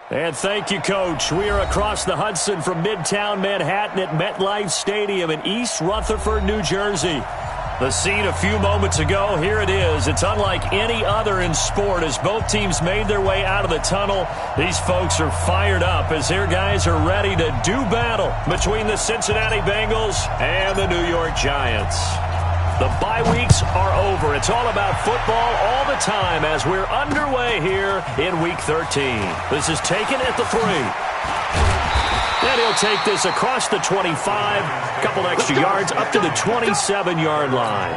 And thank you, Coach. We are across the Hudson from Midtown Manhattan at MetLife Stadium in East Rutherford, New Jersey. The scene a few moments ago, here it is. It's unlike any other in sport as both teams made their way out of the tunnel. These folks are fired up as their guys are ready to do battle between the Cincinnati Bengals and the New York Giants. The bye weeks are over. It's all about football all the time as we're underway here in Week 13. This is taken at the 3. And he'll take this across the 25, a couple extra yards up to the 27-yard line.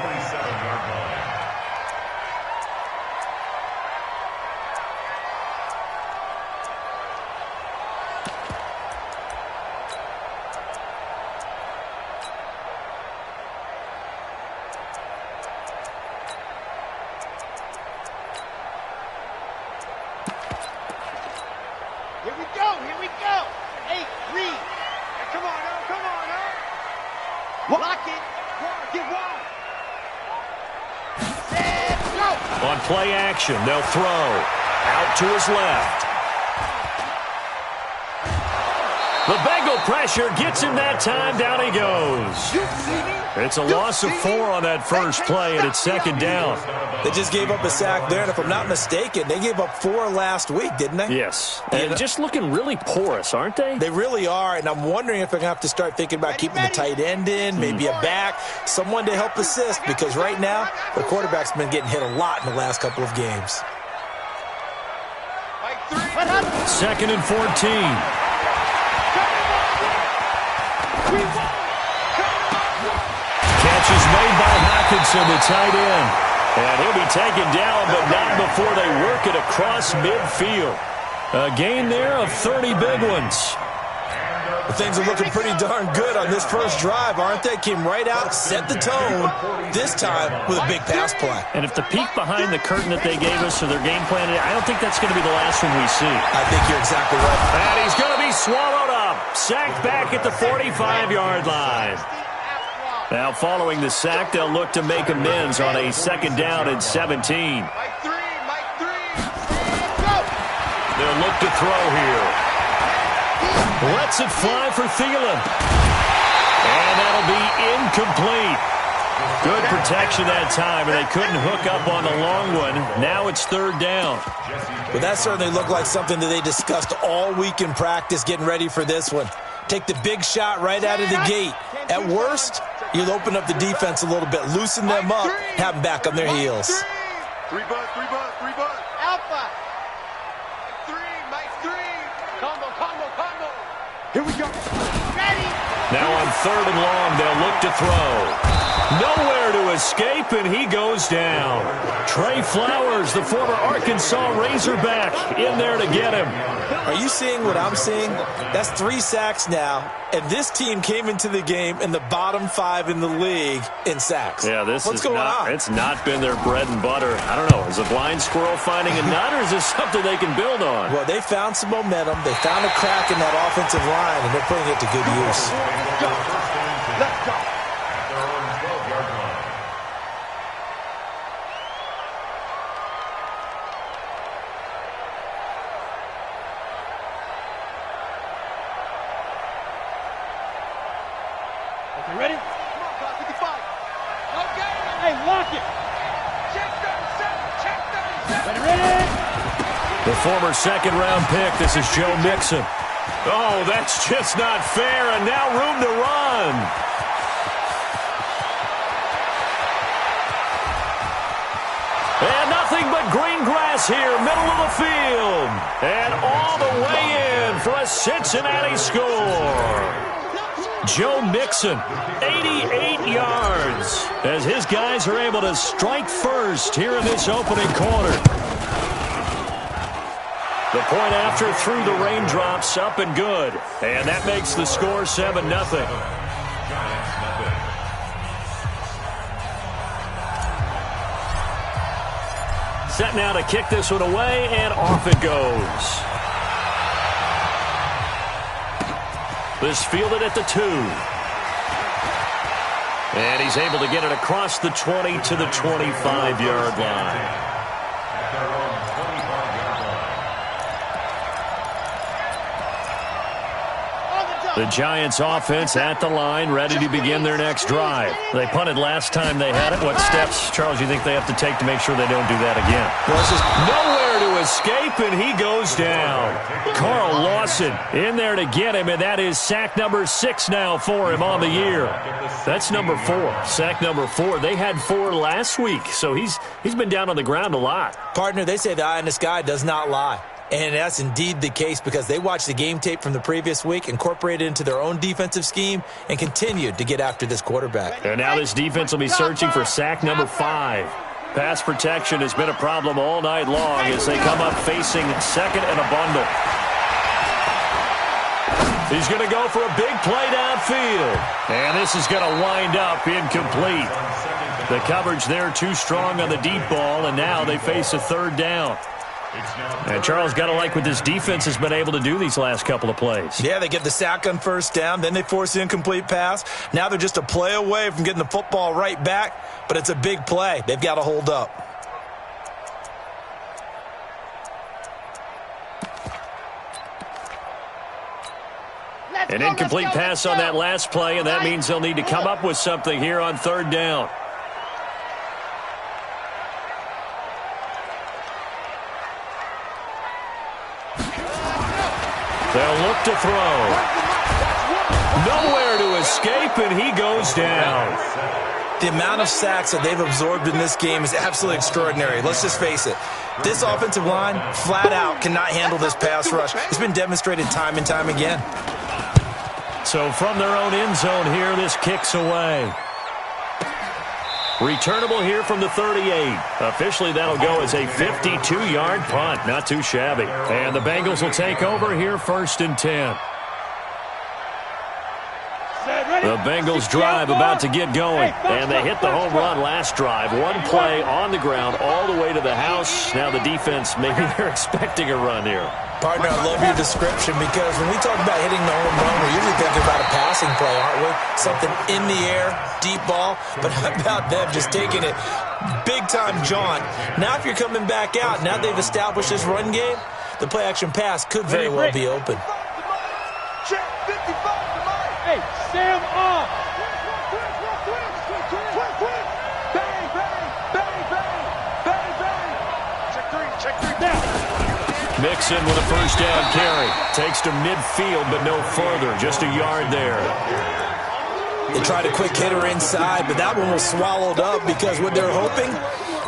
On play action, they'll throw out to his left. The Bengal pressure gets him that time. Down he goes. It's a loss of 4 on that first play, and it's second down. They just gave up a sack there, and if I'm not mistaken, they gave up 4 last week, didn't they? Yes, and just looking really porous, aren't they? They really are, and I'm wondering if they're going to have to start thinking about keeping the tight end in, maybe a back, someone to help assist, because right now, the quarterback's been getting hit a lot in the last couple of games. Second and 14. Catch is made by Hockenson, the tight end. And he'll be taken down, but not before they work it across midfield. A gain there of 30 big ones. Well, things are looking pretty darn good on this first drive, aren't they? Came right out, set the tone, this time with a big pass play. And if the peek behind the curtain that they gave us or their game plan, I don't think that's going to be the last one we see. I think you're exactly right. And he's going to be swallowed up. Sacked back at the 45-yard line. Now, following the sack, they'll look to make amends on a second down and 17. They'll look to throw here. Lets it fly for Thielen. And that'll be incomplete. Good protection that time, and they couldn't hook up on the long one. Now it's third down. But that certainly looked like something that they discussed all week in practice getting ready for this one. Take the big shot right out of the gate. At worst, you'll open up the defense a little bit, loosen them up, have them back on their heels. 3 bucks. Alpha. 3, Mike 3. Combo. Here we go. Ready. Now on third and long, they'll look to throw. Nowhere to escape, and he goes down. Trey Flowers, the former Arkansas Razorback, in there to get him. Are you seeing what I'm seeing? That's 3 sacks now, and this team came into the game in the bottom 5 in the league in sacks. Yeah, What's going on? It's not been their bread and butter. I don't know. Is a blind squirrel finding a nut, or is this something they can build on? Well, they found some momentum. They found a crack in that offensive line, and they're putting it to good use. Let's go. Ready? Come on, 55. Okay. Hey, lock it. Check 37. Ready? The former second-round pick, this is Joe Mixon. Oh, that's just not fair, and now room to run. And nothing but green grass here, middle of the field. And all the way in for a Cincinnati score. Joe Mixon, 88 yards, as his guys are able to strike first here in this opening quarter. The point after through the raindrops, up and good. And that makes the score 7-0. Set now to kick this one away, and off it goes. This fielded at the 2. And he's able to get it across the 20 to the 25-yard line. The Giants offense at the line, ready to begin their next drive. They punted last time they had it. What steps, Charles, you think they have to take to make sure they don't do that again? Well, it's just nowhere to escape, and he goes down. Carl Lawson in there to get him, and that is sack number 6 now for him on the year. That's number 4, sack number 4. They had 4 last week, so he's been down on the ground a lot. Partner, they say the eye in the sky does not lie. And that's indeed the case because they watched the game tape from the previous week, incorporated it into their own defensive scheme, and continued to get after this quarterback. And now this defense will be searching for sack number 5. Pass protection has been a problem all night long as they come up facing second and a bundle. He's going to go for a big play downfield. And this is going to wind up incomplete. The coverage there too strong on the deep ball, and now they face a third down. And Charles, got to like what this defense has been able to do these last couple of plays. Yeah, they get the sack on first down, then they force the incomplete pass. Now they're just a play away from getting the football right back, but it's a big play. They've got to hold up. An incomplete pass on that last play, and that means they'll need to come up with something here on third down. They'll look to throw. Nowhere to escape, and he goes down. The amount of sacks that they've absorbed in this game is absolutely extraordinary. Let's just face it. This offensive line, flat out, cannot handle this pass rush. It's been demonstrated time and time again. So from their own end zone here, this kicks away. Returnable here from the 38. Officially, that'll go as a 52-yard punt. Not too shabby. And the Bengals will take over here, 1st and 10. The Bengals drive about to get going. And they hit the home run last drive. One play on the ground all the way to the house. Now the defense, maybe they're expecting a run here. Partner, I love your description because when we talk about hitting the home run, we're usually thinking about a passing play, aren't we? Something in the air, deep ball. But how about them just taking it big-time jaunt? Now if you're coming back out, now they've established this run game, the play-action pass could very well be open. Check 55 to Mike. Hey, Sam off. Bang, bang, bang, bang, bang, bang. Check 3 down. Mixon with a first down carry. Takes to midfield, but no further. Just a yard there. They tried a quick hitter inside, but that one was swallowed up because what they're hoping,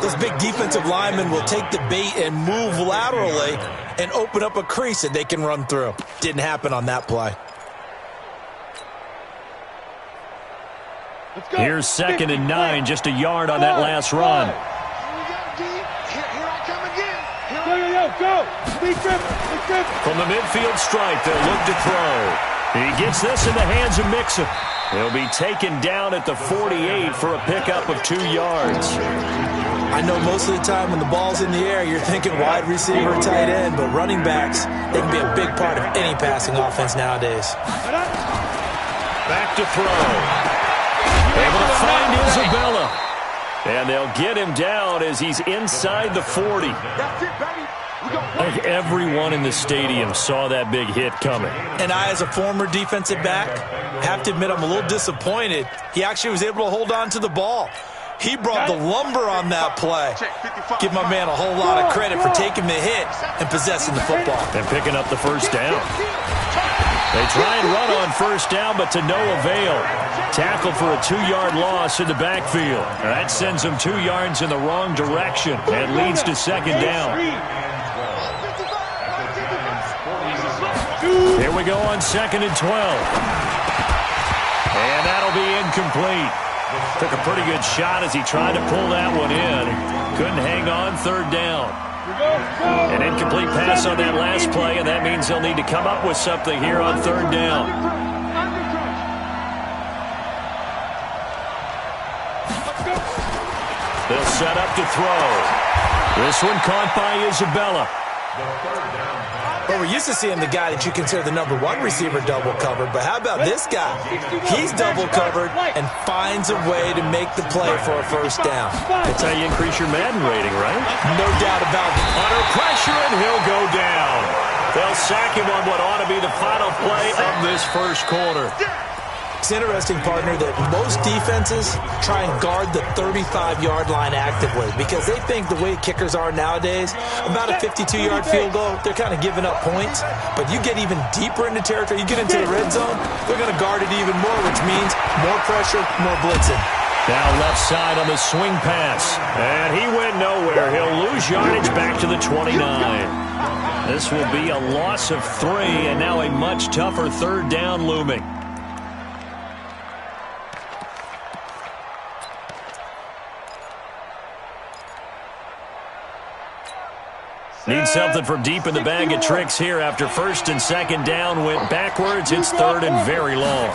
those big defensive linemen will take the bait and move laterally and open up a crease that they can run through. Didn't happen on that play. Here's 2nd and 9, just a yard on that last run. Go. From the midfield stripe, they'll look to throw. He gets this in the hands of Mixon. He'll be taken down at the 48 for a pickup of 2 yards. I know most of the time when the ball's in the air, you're thinking wide receiver, tight end, but running backs, they can be a big part of any passing offense nowadays. Back to throw. Able to find Isabella. And they'll get him down as he's inside the 40. That's it, baby. I think everyone in the stadium saw that big hit coming. And I, as a former defensive back, have to admit I'm a little disappointed. He actually was able to hold on to the ball. He brought the lumber on that play. Give my man a whole lot of credit for taking the hit and possessing the football. And picking up the first down. They try and run on first down, but to no avail. Tackled for a 2-yard loss in the backfield. That sends them 2 yards in the wrong direction and leads to 2nd down. Here we go on 2nd and 12. And that'll be incomplete. Took a pretty good shot as he tried to pull that one in. Couldn't hang on, 3rd down. An incomplete pass on that last play, and that means they'll need to come up with something here on 3rd down. They'll set up to throw. This one caught by Isabella. Well, we're used to seeing the guy that you consider the #1 receiver double covered, but how about this guy? He's double covered and finds a way to make the play for a first down. That's how you increase your Madden rating, right? No doubt about it. Under pressure, and he'll go down. They'll sack him on what ought to be the final play of this first quarter. It's interesting, partner, that most defenses try and guard the 35-yard line actively because they think the way kickers are nowadays, about a 52-yard field goal, they're kind of giving up points. But you get even deeper into territory, you get into the red zone, they're going to guard it even more, which means more pressure, more blitzing. Now left side on the swing pass. And he went nowhere. He'll lose yardage back to the 29. This will be a loss of 3, and now a much tougher third down looming. Need something from deep in the bag of tricks here after first and second down went backwards. It's third and very long.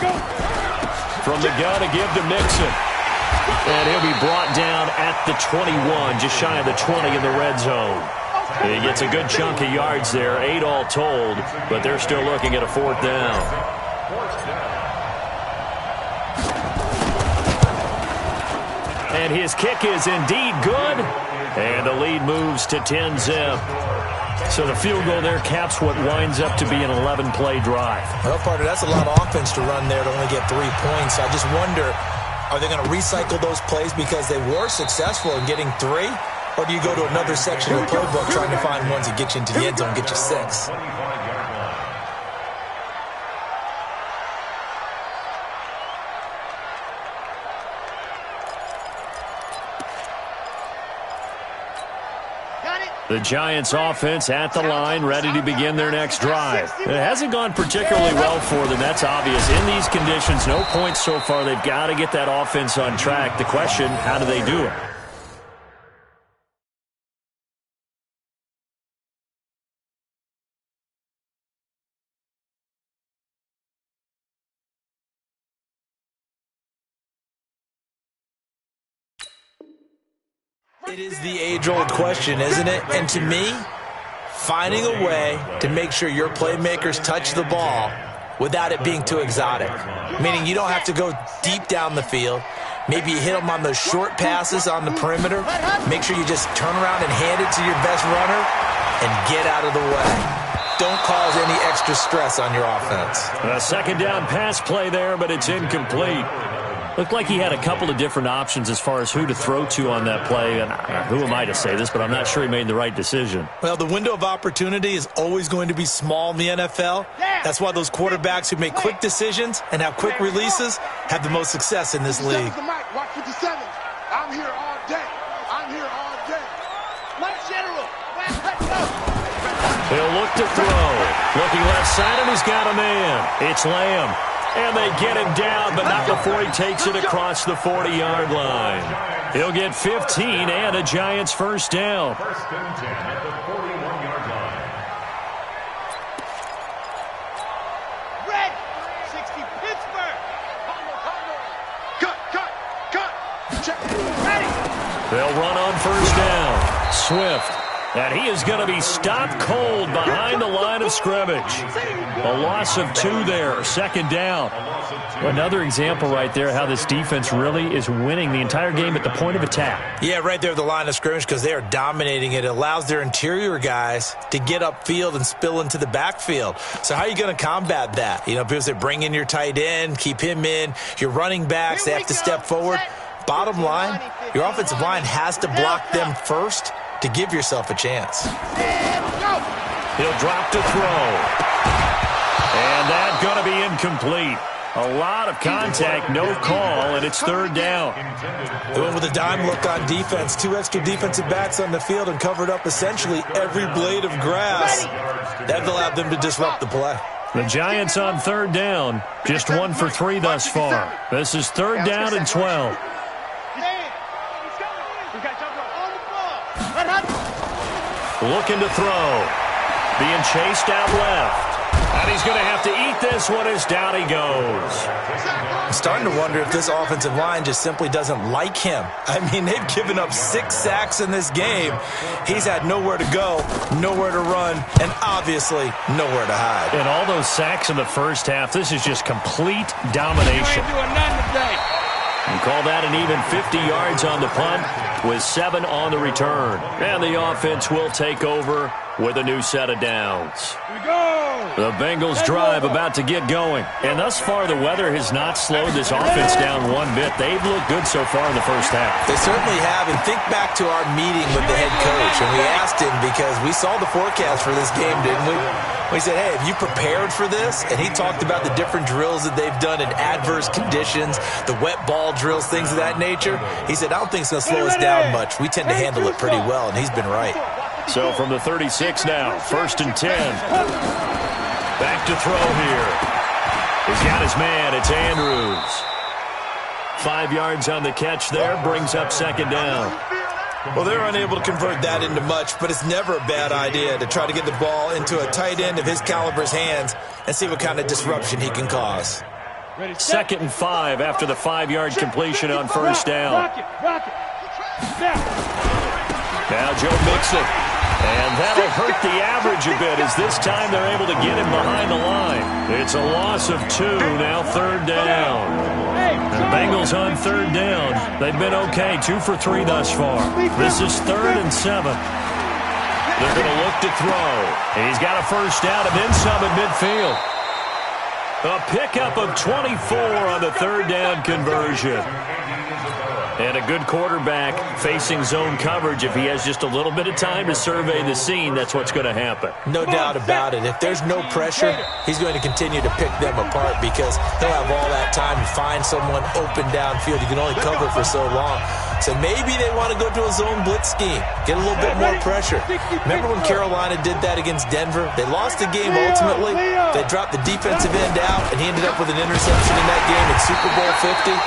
From the gun to give to Mixon. And he'll be brought down at the 21, just shy of the 20 in the red zone. He gets a good chunk of yards there, 8 all told, but they're still looking at a fourth down. And his kick is indeed good. And the lead moves to 10-zip. So the field goal there caps what winds up to be an 11-play drive. Well, partner, that's a lot of offense to run there to only get 3 points. I just wonder, are they going to recycle those plays because they were successful in getting 3? Or do you go to another section of the playbook trying to find ones that get you into the end zone and get you 6? The Giants offense at the line, ready to begin their next drive. It hasn't gone particularly well for them, that's obvious. In these conditions, no points so far. They've got to get that offense on track. The question, how do they do it? It is the age-old question, isn't it? And to me, finding a way to make sure your playmakers touch the ball without it being too exotic. Meaning you don't have to go deep down the field. Maybe you hit them on those short passes on the perimeter. Make sure you just turn around and hand it to your best runner and get out of the way. Don't cause any extra stress on your offense. A second down pass play there, but it's incomplete. Looked like he had a couple of different options as far as who to throw to on that play. And who am I to say this, but I'm not sure he made the right decision. Well, the window of opportunity is always going to be small in the NFL. That's why those quarterbacks who make quick decisions and have quick releases have the most success in this league. Watch 57. I'm here all day. I'm here all day. Left general. He'll look to throw. Looking left side, and he's got a man. It's Lamb. And they get him down, but not before he takes it across the 40-yard line. He'll get 15 and a Giants first down. First and 10 at the 41-yard line. Red, 60 Pittsburgh. Cut. Check. Ready. They'll run on first down. Swift. And he is going to be stopped cold behind the line of scrimmage. A loss of 2 there, second down. Another example right there how this defense really is winning the entire game at the point of attack. Yeah, right there at the line of scrimmage because they are dominating it. It allows their interior guys to get upfield and spill into the backfield. So how are you going to combat that? You know, because they bring in your tight end, keep him in. Your running backs, they have to step forward. Bottom line, your offensive line has to block them first to give yourself a chance. He'll drop to throw. And that's going to be incomplete. A lot of contact, no call, and it's third down. They went with a dime look on defense. 2 extra defensive backs on the field and covered up essentially every blade of grass. That allowed them to disrupt the play. The Giants on third down, just 1 for 3 thus far. This is third down and 12. Looking to throw. Being chased out left. And he's going to have to eat this one as down he goes. I'm starting to wonder if this offensive line just simply doesn't like him. I mean, they've given up 6 sacks in this game. He's had nowhere to go, nowhere to run, and obviously nowhere to hide. And all those sacks in the first half, this is just complete domination. And call that an even 50 yards on the punt with 7 on the return. And the offense will take over with a new set of downs. Here we go. The Bengals drive about to get going. And thus far, the weather has not slowed this offense down one bit. They've looked good so far in the first half. They certainly have. And think back to our meeting with the head coach. And we asked him, because we saw the forecast for this game, didn't we? We said, hey, have you prepared for this? And he talked about the different drills that they've done in adverse conditions, the wet ball drills, things of that nature. He said, I don't think it's going to slow us down much. We tend to handle it pretty well, and he's been right. So from the 36 now, 1st and 10. Back to throw here. He's got his man. It's Andrews. 5 yards on the catch there. Brings up 2nd down. Well, they're unable to convert that into much, but it's never a bad idea to try to get the ball into a tight end of his caliber's hands and see what kind of disruption he can cause. 2nd and 5 after the 5-yard completion on 1st down. Rock it. Now Joe Mixon. And that'll hurt the average a bit as this time they're able to get him behind the line. It's a loss of 2, now 3rd down. The Bengals on 3rd down. They've been okay, 2 for 3 thus far. This is 3rd and 7. They're going to look to throw. And he's got a 1st down and then some at midfield. A pickup of 24 on the 3rd down conversion. And a good quarterback facing zone coverage. If he has just a little bit of time to survey the scene, that's what's going to happen. No doubt about it. If there's no pressure, he's going to continue to pick them apart because he'll have all that time to find someone open downfield. You can only cover for so long. So maybe they want to go to a zone blitz scheme, get a little bit more pressure. Remember when Carolina did that against Denver? They lost the game ultimately. They dropped the defensive end out, and he ended up with an interception in that game in Super Bowl 50.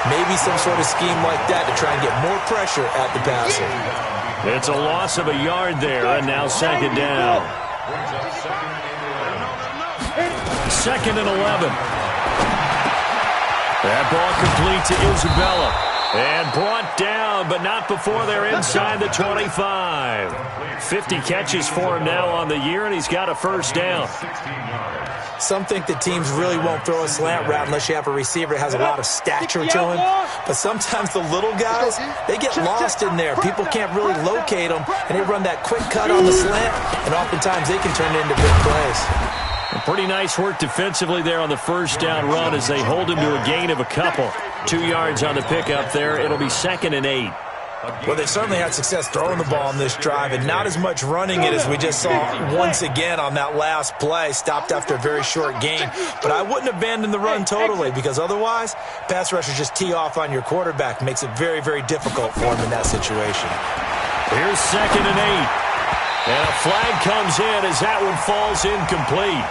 Maybe some sort of scheme like that to try and get more pressure at the passer. It's a loss of a yard there, and now 2nd down. 2nd and 11. That ball complete to Isabella. And brought down, but not before they're inside the 25. 50 catches for him now on the year, and he's got a 1st down. Some think that teams really won't throw a slant route unless you have a receiver that has a lot of stature to him. But sometimes the little guys, they get lost in there. People can't really locate them, and they run that quick cut on the slant, and oftentimes they can turn it into big plays. Pretty nice work defensively there on the 1st down run as they hold him to a gain of a couple. 2 yards on the pickup there. It'll be 2nd and 8. Well, they certainly had success throwing the ball on this drive and not as much running it as we just saw once again on that last play. Stopped after a very short gain. But I wouldn't abandon the run totally because otherwise, pass rushers just tee off on your quarterback. Makes it very, very difficult for him in that situation. Here's 2nd and 8. And a flag comes in as that one falls incomplete.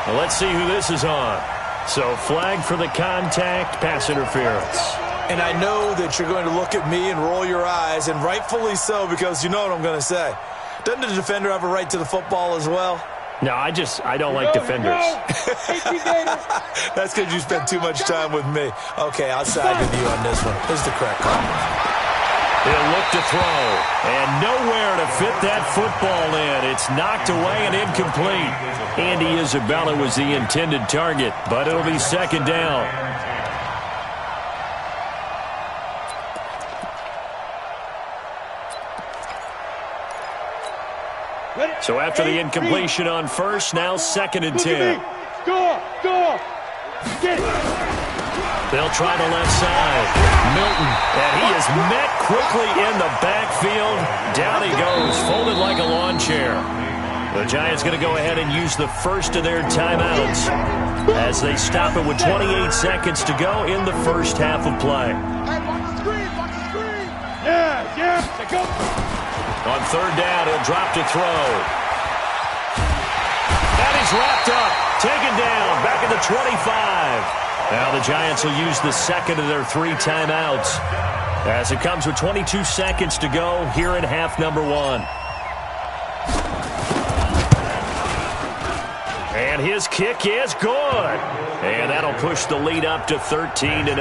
Well, let's see who this is on. So flag for the contact, pass interference. And I know that you're going to look at me and roll your eyes, and rightfully so, because you know what I'm going to say. Doesn't the defender have a right to the football as well? No, I don't like defenders. That's because you spent too much time with me. Okay, I'll side with you on this one. This is the correct call. He'll look to throw, and nowhere to fit that football in. It's knocked away and incomplete. Andy Isabella was the intended target, but it'll be 2nd down. So after the incompletion on 1st, now 2nd and 10. Go! Get it! They'll try the left side. Milton, and he is met quickly in the backfield. Down he goes, folded like a lawn chair. The Giants going to go ahead and use the first of their timeouts as they stop it with 28 seconds to go in the first half of play. Yeah, go. On 3rd down, he'll drop to throw. And he's wrapped up, taken down, back at the 25. Now the Giants will use the 2nd of their 3 timeouts as it comes with 22 seconds to go here in half number 1. And his kick is good. And that'll push the lead up to 13-0.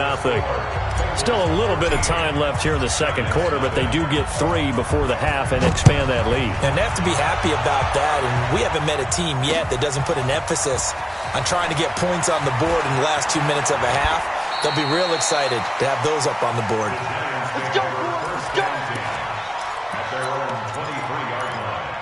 Still a little bit of time left here in the 2nd quarter, but they do get 3 before the half and expand that lead. And they have to be happy about that. And we haven't met a team yet that doesn't put an emphasis on trying to get points on the board in the last 2 minutes of a half. They'll be real excited to have those up on the board. Let's go. At their own 23-yard line.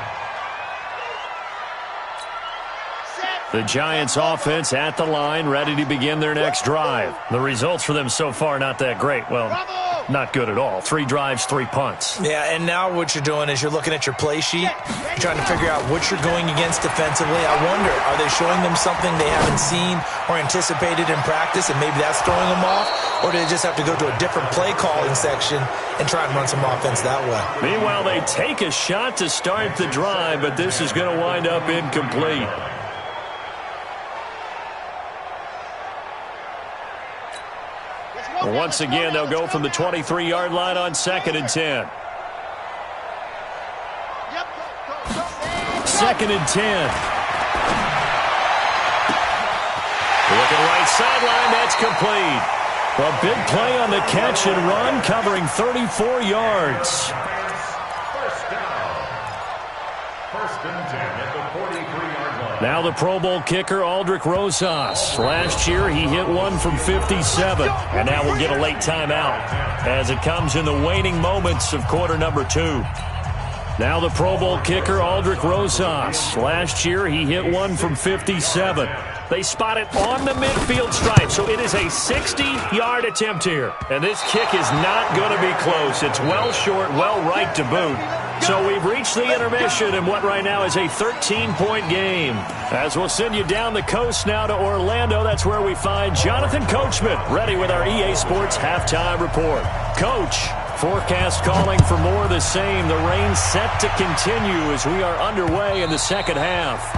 The Giants offense at the line, ready to begin their next drive. The results for them so far not that great. Well, not good at all. 3 drives, 3 punts. Yeah, and now what you're doing is you're looking at your play sheet, trying to figure out what you're going against defensively. I wonder, are they showing them something they haven't seen or anticipated in practice, and maybe that's throwing them off? Or do they just have to go to a different play calling section and try and run some offense that way? Meanwhile, they take a shot to start the drive, but this is going to wind up incomplete. Once again, they'll go from the 23-yard line on 2nd and 10. 2nd and 10. Looking right sideline, that's complete. A big play on the catch and run, covering 34 yards. First down. 1st and 10 at the 43-yard line. Now the Pro Bowl kicker, Aldrich Rosas. Last year, he hit one from 57. And now we'll get a late timeout as it comes in the waning moments of quarter number 2. Now the Pro Bowl kicker, Aldrich Rosas. Last year, he hit one from 57. They spot it on the midfield stripe, so it is a 60-yard attempt here. And this kick is not going to be close. It's well short, well right to boot. So we've reached the intermission in what right now is a 13-point game. As we'll send you down the coast now to Orlando, that's where we find Jonathan Coachman, ready with our EA Sports Halftime Report. Coach, forecast calling for more of the same. The rain set to continue as we are underway in the second half.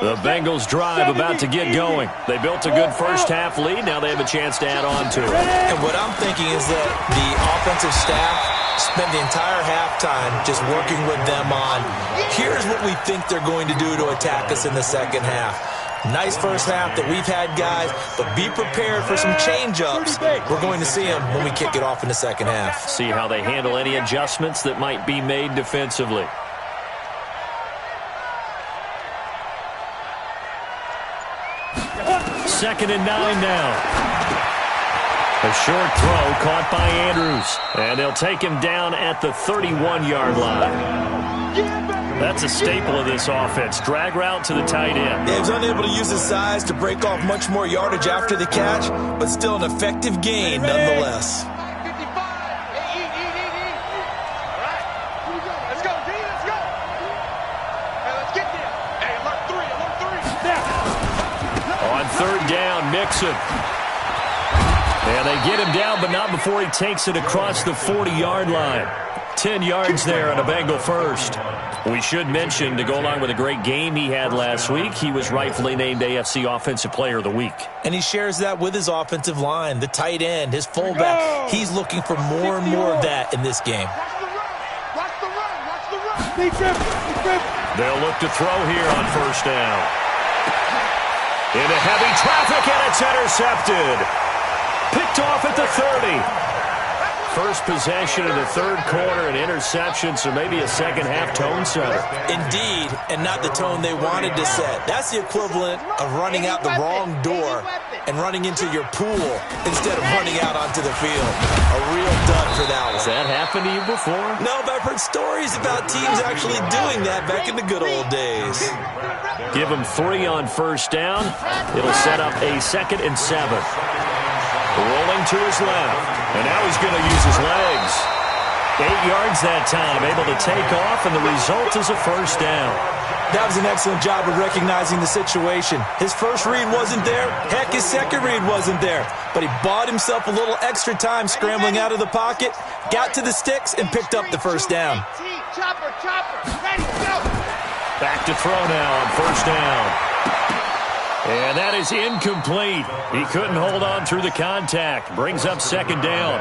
The Bengals drive about to get going. They built a good first-half lead. Now they have a chance to add on to it. And what I'm thinking is that the offensive staff spent the entire halftime just working with them on, here's what we think they're going to do to attack us in the second half. Nice first half that we've had, guys, but be prepared for some change-ups. We're going to see them when we kick it off in the second half. See how they handle any adjustments that might be made defensively. Second and 9 now. A short throw caught by Andrews. And they'll take him down at the 31-yard line. That's a staple of this offense. Drag route to the tight end. Yeah, he was unable to use his size to break off much more yardage after the catch, but still an effective gain nonetheless. Third down, Mixon. And they get him down, but not before he takes it across the 40-yard line. 10 yards there on a Bengal first. We should mention, to go along with a great game he had last week, he was rightfully named AFC Offensive Player of the Week. And he shares that with his offensive line, the tight end, his fullback. He's looking for more and more of that in this game. They'll look to throw here on first down. Into heavy traffic, and it's intercepted. Picked off at the 30. First possession of the third quarter, an interception, so maybe a second-half tone setter. Indeed, and not the tone they wanted to set. That's the equivalent of running out the wrong door and running into your pool instead of running out onto the field. A real dud for that one. Has that happened to you before? No, but I've heard stories about teams actually doing that back in the good old days. Give him 3 on first down. It'll set up a 2nd and 7. Rolling to his left. And now he's going to use his legs. 8 yards that time, able to take off, and the result is a first down. That was an excellent job of recognizing the situation. His first read wasn't there. Heck, his second read wasn't there. But he bought himself a little extra time scrambling out of the pocket, got to the sticks, and picked up the first down. Back to throw now on first down. And that is incomplete. He couldn't hold on through the contact. Brings up second down.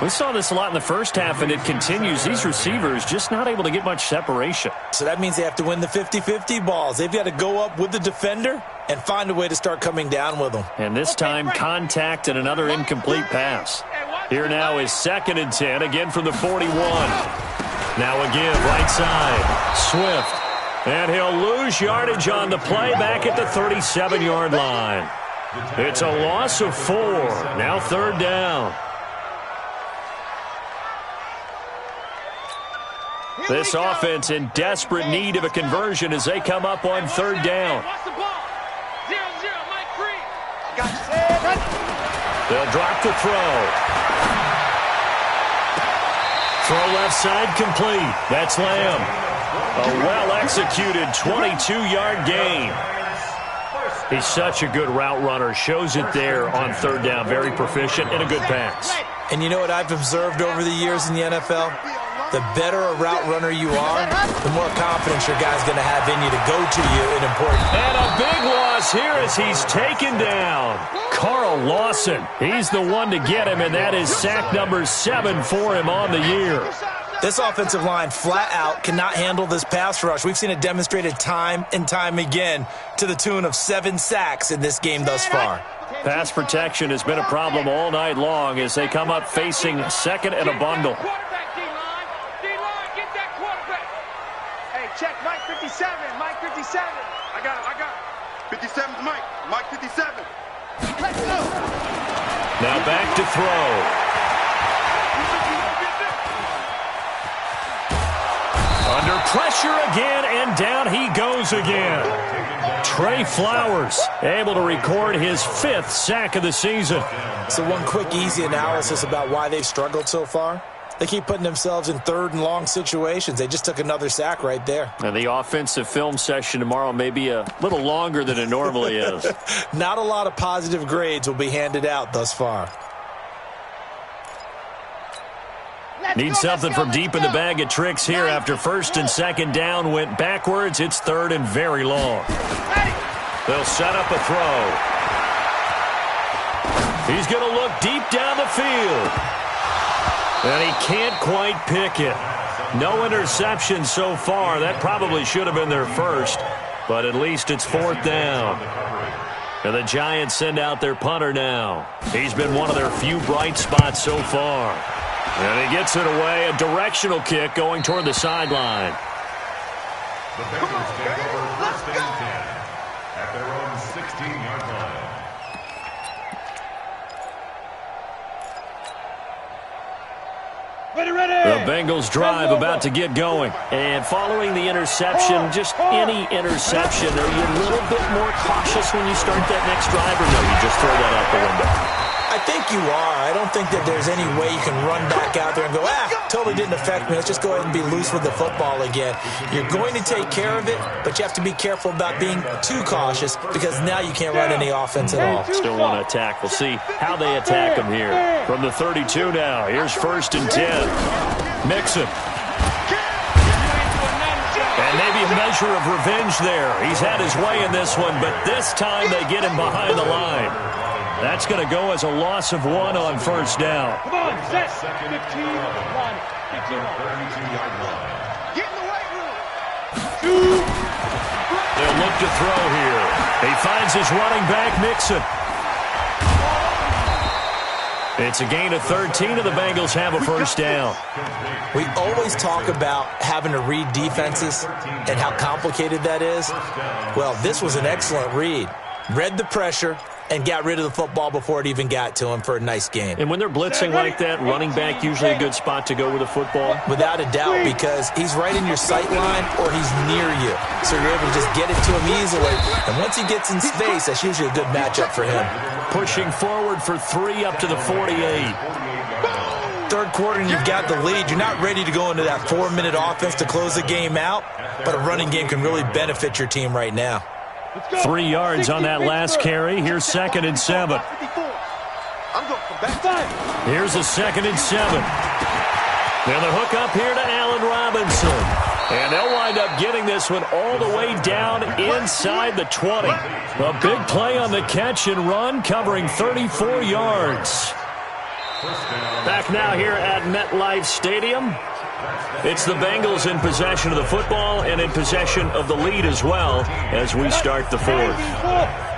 We saw this a lot in the first half, and it continues. These receivers just not able to get much separation. So that means they have to win the 50-50 balls. They've got to go up with the defender and find a way to start coming down with them. And this time, contact and another incomplete pass. Here now is 2nd and 10, again from the 41. Now a give, right side. Swift. And he'll lose yardage on the play back at the 37-yard line. It's a loss of 4. Now 3rd down. This offense in desperate need of a conversion as they come up on 3rd down. They'll drop the throw. Throw left side complete. That's Lamb. A well-executed 22-yard gain. He's such a good route runner. Shows it there on 3rd down. Very proficient and a good pass. And you know what I've observed over the years in the NFL? The better a route runner you are, the more confidence your guy's going to have in you to go to you in important. And a big loss here as he's taken down. Carl Lawson, he's the one to get him, and that is sack number 7 for him on the year. This offensive line flat out cannot handle this pass rush. We've seen it demonstrated time and time again to the tune of 7 sacks in this game thus far. Pass protection has been a problem all night long as they come up facing 2nd and a bundle. Check Mike 57, Mike 57. I got it. 57's Mike, Mike 57. Let's go. Now back to throw. Under pressure again, and down he goes again. Trey Flowers able to record his 5th sack of the season. So one quick, easy analysis about why they've struggled so far. They keep putting themselves in 3rd and long situations. They just took another sack right there. And the offensive film session tomorrow may be a little longer than it normally is. Not a lot of positive grades will be handed out thus far. Need something from deep in the bag of tricks here after 1st and 2nd down went backwards. It's 3rd and very long. They'll set up a throw. He's going to look deep down the field. And he can't quite pick it. No interception so far. That probably should have been their first, but at least it's 4th down. And the Giants send out their punter now. He's been one of their few bright spots so far. And he gets it away, a directional kick going toward the sideline. The Bengals take over 1st and 10 at their own 16-yard line. The Bengals drive about to get going. And following the interception, just any interception, are you a little bit more cautious when you start that next drive, or no, you just throw that out the window? I think you are. I don't think that there's any way you can run back out there and go, totally didn't affect me. Let's just go ahead and be loose with the football again. You're going to take care of it, but you have to be careful about being too cautious because now you can't run any offense at all. Still want to attack. We'll see how they attack him here. From the 32 now, here's 1st and 10. Mixon. And maybe a measure of revenge there. He's had his way in this one, but this time they get him behind the line. That's going to go as a loss of 1 on 1st down. Come on, set. 15, 1, 15. 32-yard line. Get in the weight room. They'll look to throw here. He finds his running back, Mixon. It's a gain of 13, and the Bengals have a 1st down. We always talk about having to read defenses and how complicated that is. Well, this was an excellent read. Read the pressure and got rid of the football before it even got to him for a nice game. And when they're blitzing like that, running back usually a good spot to go with a football? Without a doubt, because he's right in your sight line or he's near you. So you're able to just get it to him easily. And once he gets in space, that's usually a good matchup for him. Pushing forward for 3 up to the 48. 3rd quarter and you've got the lead. You're not ready to go into that 4-minute offense to close the game out, but a running game can really benefit your team right now. 3 yards on that last carry. Here's 2nd and 7. Here's a 2nd and 7. Now the hook up here to Allen Robinson. And they'll wind up getting this one all the way down inside the 20. A big play on the catch and run, covering 34 yards. Back now here at MetLife Stadium. It's the Bengals in possession of the football and in possession of the lead as well as we start the 4th.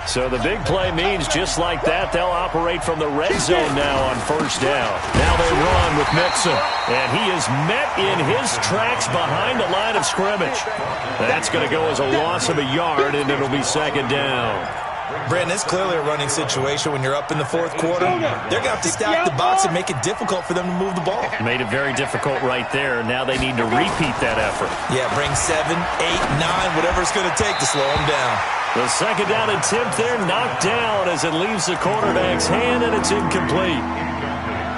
So the big play means just like that, they'll operate from the red zone now on first down. Now they run with Mixon, and he is met in his tracks behind the line of scrimmage. That's going to go as a loss of a yard, and it'll be second down. Brandon, it's clearly a running situation when you're up in the fourth quarter. They're going to have to stack the box and make it difficult for them to move the ball. Made it very difficult right there. Now they need to repeat that effort. Yeah, bring 7, 8, 9, whatever it's going to take to slow them down. The second down attempt there knocked down as it leaves the quarterback's hand, and it's incomplete.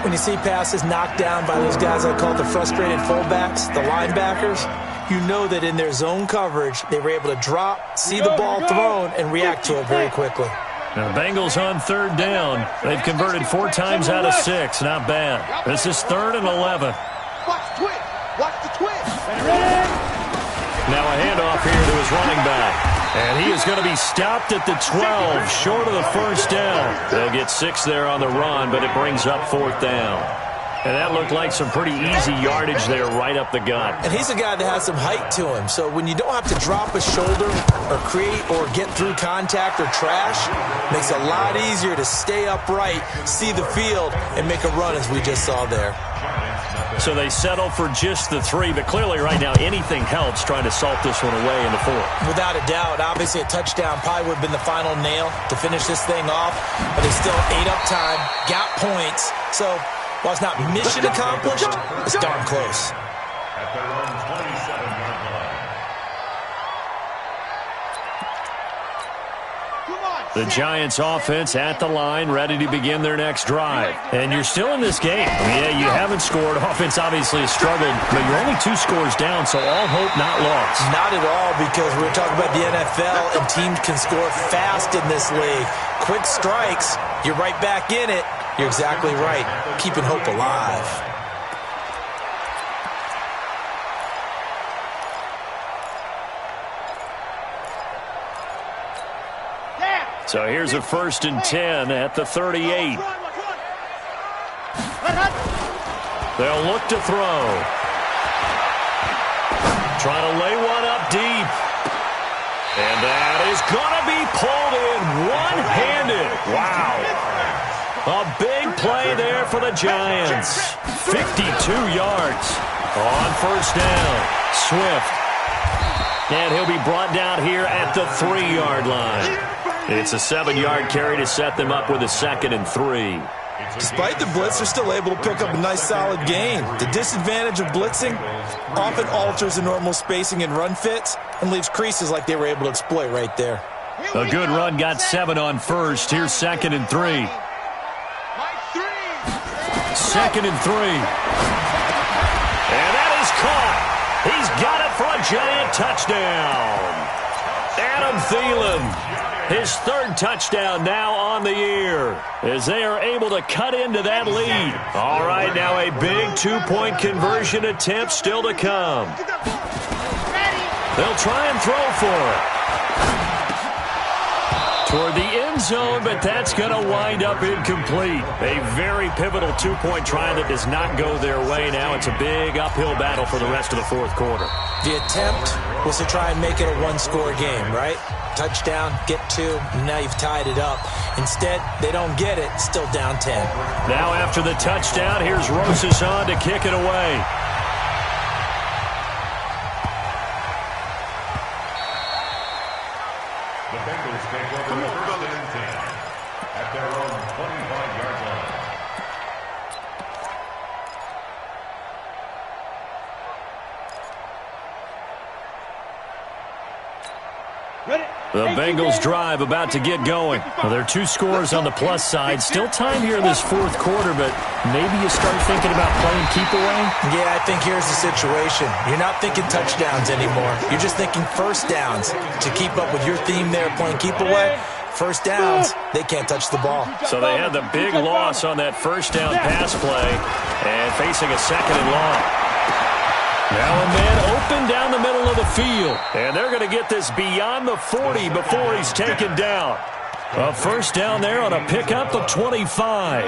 When you see passes knocked down by those guys I call the frustrated fullbacks, the linebackers, you know that in their zone coverage, they were able to drop, see the ball thrown, and react to it very quickly. Now the Bengals on third down. They've converted 4 times out of 6. Not bad. This is 3rd and 11. Watch the twist. Watch the twist. Now a handoff here to his running back. And he is going to be stopped at the 12, short of the first down. They'll get 6 there on the run, but it brings up 4th down. And that looked like some pretty easy yardage there right up the gut. And he's a guy that has some height to him. So when you don't have to drop a shoulder or create or get through contact or trash, it makes it a lot easier to stay upright, see the field, and make a run as we just saw there. So they settle for just the 3, but clearly right now anything helps trying to salt this one away in the 4th. Without a doubt, obviously a touchdown probably would have been the final nail to finish this thing off, but they still ate up time, got points. So while it's not mission accomplished, it's darn close. At their own 27-yard line. The Giants offense at the line, ready to begin their next drive. And you're still in this game. Yeah, you haven't scored. Offense obviously has struggled, but you're only 2 scores down, so all hope not lost. Not at all, because we're talking about the NFL, and teams can score fast in this league. Quick strikes, you're right back in it. You're exactly right. Keeping hope alive. So here's a 1st and 10 at the 38. They'll look to throw. Trying to lay one up deep. And that is going to be pulled in one-handed. Wow. A big play there for the Giants. 52 yards on first down. Swift. And he'll be brought down here at the 3-yard line. It's a 7-yard carry to set them up with a 2nd and 3. Despite the blitz, they're still able to pick up a nice solid gain. The disadvantage of blitzing often alters the normal spacing and run fits and leaves creases like they were able to exploit right there. A good run got 7 on first. Here's 2nd and 3. 2nd and 3. And that is caught. He's got it for a Giant touchdown. Adam Thielen. His 3rd touchdown now on the year as they are able to cut into that lead. All right, now a big 2-point conversion attempt still to come. They'll try and throw for it. Toward the end zone, but that's going to wind up incomplete. A very pivotal 2-point try that does not go their way. Now it's a big uphill battle for the rest of the 4th quarter. The attempt was to try and make it a 1-score game, right? Touchdown, get 2, and now you've tied it up. Instead, they don't get it, still down 10. Now after the touchdown, here's Rosas on to kick it away. The Bengals take over 1st and 10 at their own 25-yard line. The Bengals drive about to get going. Well, there are 2 scores on the plus side. Still time here in this 4th quarter, but maybe you start thinking about playing keep away? Yeah, I think here's the situation. You're not thinking touchdowns anymore. You're just thinking first downs. To keep up with your theme there, playing keep away, first downs, they can't touch the ball. So they had the big loss on that first down pass play and facing a 2nd and long. Now a man open down the middle of the field. And they're going to get this beyond the 40 before he's taken down. A first down there on a pickup of 25.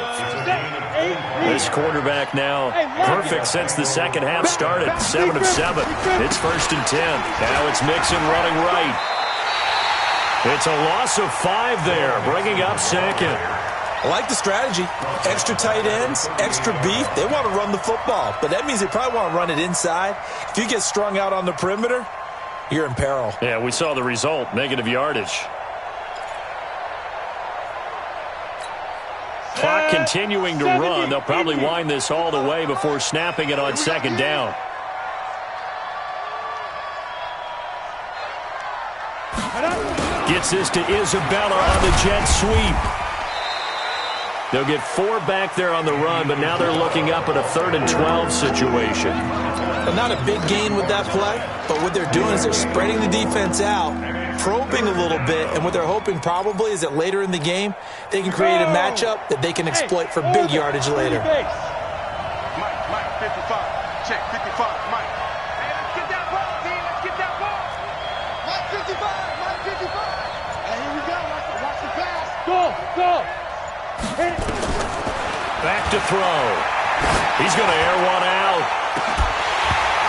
This quarterback now perfect since the second half started. 7 of 7. It's 1st and 10. Now it's Mixon running right. It's a loss of 5 there, bringing up second. I like the strategy. Extra tight ends, extra beef. They want to run the football, but that means they probably want to run it inside. If you get strung out on the perimeter, you're in peril. Yeah, we saw the result, negative yardage. Clock continuing to run. They'll probably wind this all the way before snapping it on second down. Gets this to Isabella on the jet sweep. They'll get 4 back there on the run, but now they're looking up at a 3rd and 12 situation. Well, not a big gain with that play, but what they're doing is they're spreading the defense out, probing a little bit, and what they're hoping probably is that later in the game, they can create a matchup that they can exploit for big yardage later. Mike, 55. Check, 55, Mike. Hey, let's get that ball, team. Let's get that ball. Mike 55, Mike 55. Hey, here we go. Watch the pass. Go. Back to throw. He's going to air one out.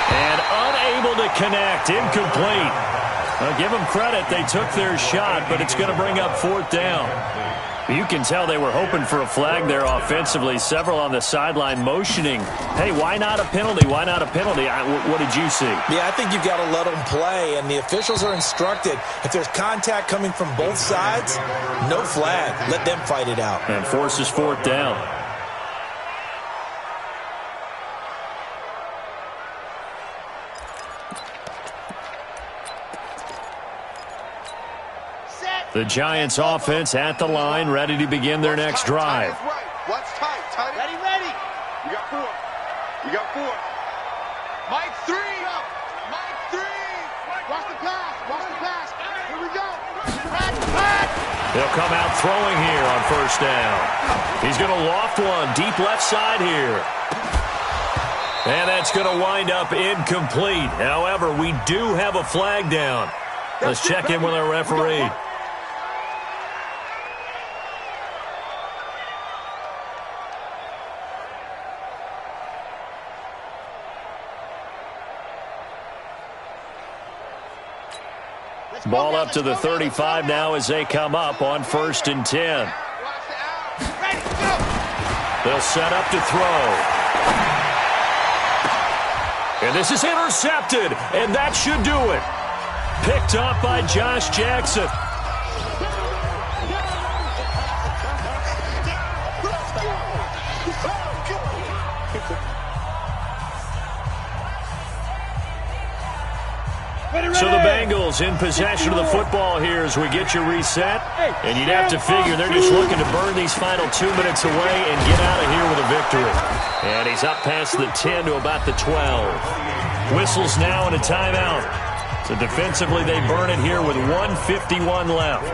And unable to connect. Incomplete. Now, give them credit. They took their shot, but it's going to bring up 4th down. You can tell they were hoping for a flag there offensively. Several on the sideline motioning, hey, why not a penalty? Why not a penalty? What did you see? Yeah, I think you've got to let them play, and the officials are instructed. If there's contact coming from both sides, no flag. Let them fight it out. And forces 4th down. The Giants offense at the line, ready to begin their next drive. Watch tight. Ready. You got 4. Mike 3. Watch the pass. Here we go. They'll come out throwing here on 1st down. He's going to loft one deep left side here. And that's going to wind up incomplete. However, we do have a flag down. Let's check in with our referee. Ball up to the 35 now as they come up on 1st and 10. They'll set up to throw. And this is intercepted, and that should do it. Picked up by Josh Jackson. So the Bengals in possession of the football here as we get you reset. And you'd have to figure they're just looking to burn these final 2 minutes away and get out of here with a victory. And he's up past the 10 to about the 12. Whistles now and a timeout. So defensively they burn it here with 1:51 left.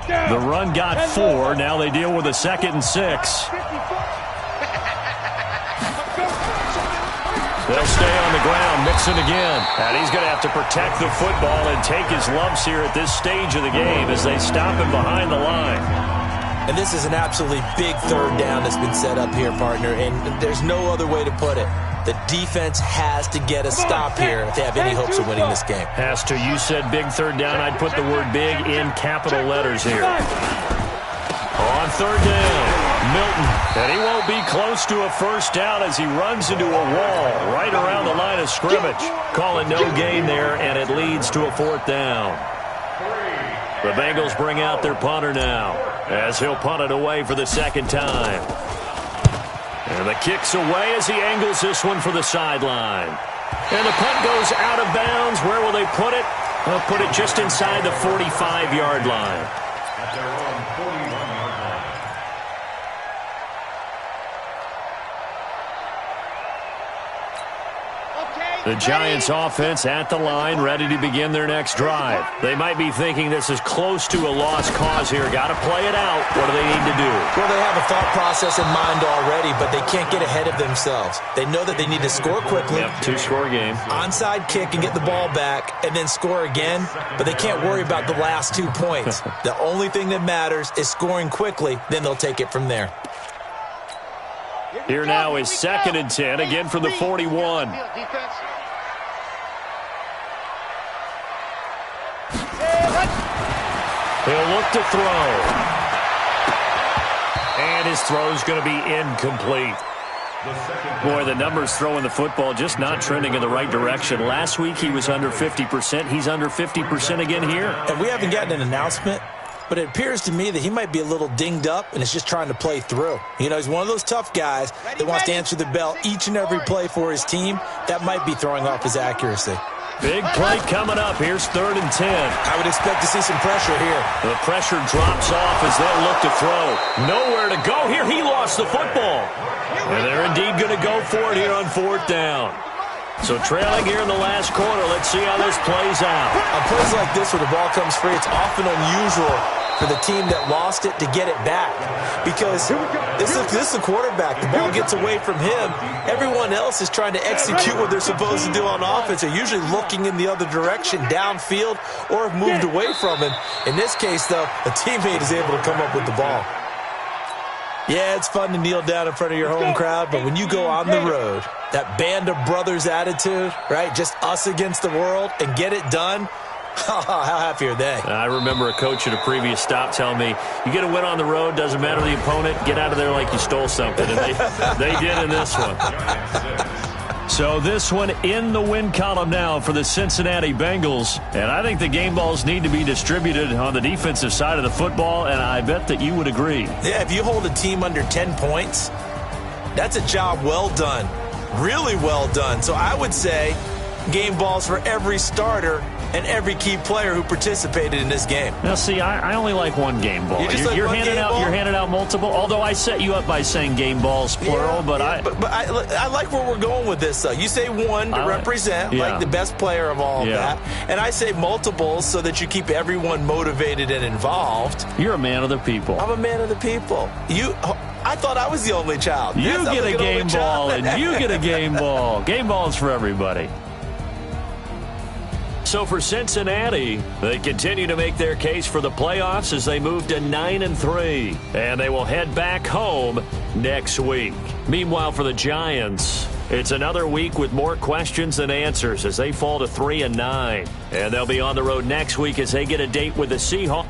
The run got 4. Now they deal with a 2nd and 6. They'll stay on the ground, mixing again. And he's going to have to protect the football and take his lumps here at this stage of the game as they stop him behind the line. And this is an absolutely big 3rd down that's been set up here, partner, and there's no other way to put it. The defense has to get a stop here if they have any hopes of winning this game. Has to. You said big 3rd down. I'd put the word big in capital letters here. On 3rd down, Milton. And he won't be close to a 1st down as he runs into a wall right around the line of scrimmage. Call it no gain there, and it leads to a 4th down. The Bengals bring out their punter now as he'll punt it away for the 2nd time. And the kick's away as he angles this one for the sideline. And the punt goes out of bounds. Where will they put it? They'll put it just inside the 45-yard line. At their own 41-yard line. The Giants offense at the line, ready to begin their next drive. They might be thinking this is close to a lost cause here. Got to play it out. What do they need to do? Well, they have a thought process in mind already, but they can't get ahead of themselves. They know that they need to score quickly. Yep, 2-score game. Onside kick and get the ball back and then score again, but they can't worry about the last 2 points. The only thing that matters is scoring quickly, then they'll take it from there. Here now is 2nd and 10, again from the 41. He'll look to throw. And his throw's going to be incomplete. Boy, the numbers throwing the football just not trending in the right direction. Last week he was under 50%. He's under 50% again here. And we haven't gotten an announcement, but it appears to me that he might be a little dinged up and is just trying to play through. You know, he's one of those tough guys that wants to answer the bell each and every play for his team. That might be throwing off his accuracy. Big play coming up. Here's 3rd and 10. I would expect to see some pressure here. The pressure drops off as they'll look to throw. Nowhere to go here. He lost the football. And they're indeed going to go for it here on 4th down. So trailing here in the last quarter. Let's see how this plays out. On plays like this where the ball comes free, it's often unusual for the team that lost it to get it back. Because this is the quarterback. The ball gets away from him. Everyone else is trying to execute what they're supposed to do on offense. They're usually looking in the other direction, downfield, or have moved away from him. In this case, though, a teammate is able to come up with the ball. Yeah, it's fun to kneel down in front of your home crowd, but when you go on the road, that band of brothers attitude, right, just us against the world, and get it done, how happy are they? I remember a coach at a previous stop telling me, you get a win on the road, doesn't matter the opponent, get out of there like you stole something. And they did in this one. So this one in the win column now for the Cincinnati Bengals. And I think the game balls need to be distributed on the defensive side of the football, and I bet that you would agree. Yeah, if you hold a team under 10 points, that's a job well done. Really well done. So I would say game balls for every starter and every key player who participated in this game. Now, see, I only like one game ball. You're handing out multiple. Although I set you up by saying game balls plural, but I like where we're going with this. Though you say one to represent, like the best player of all of that, and I say multiples so that you keep everyone motivated and involved. You're a man of the people. I'm a man of the people. I thought I was the only child. You get a game ball, and you get a game ball. Game balls for everybody. So for Cincinnati, they continue to make their case for the playoffs as they move to 9-3, and they will head back home next week. Meanwhile, for the Giants, it's another week with more questions than answers as they fall to 3-9, and they'll be on the road next week as they get a date with the Seahawks.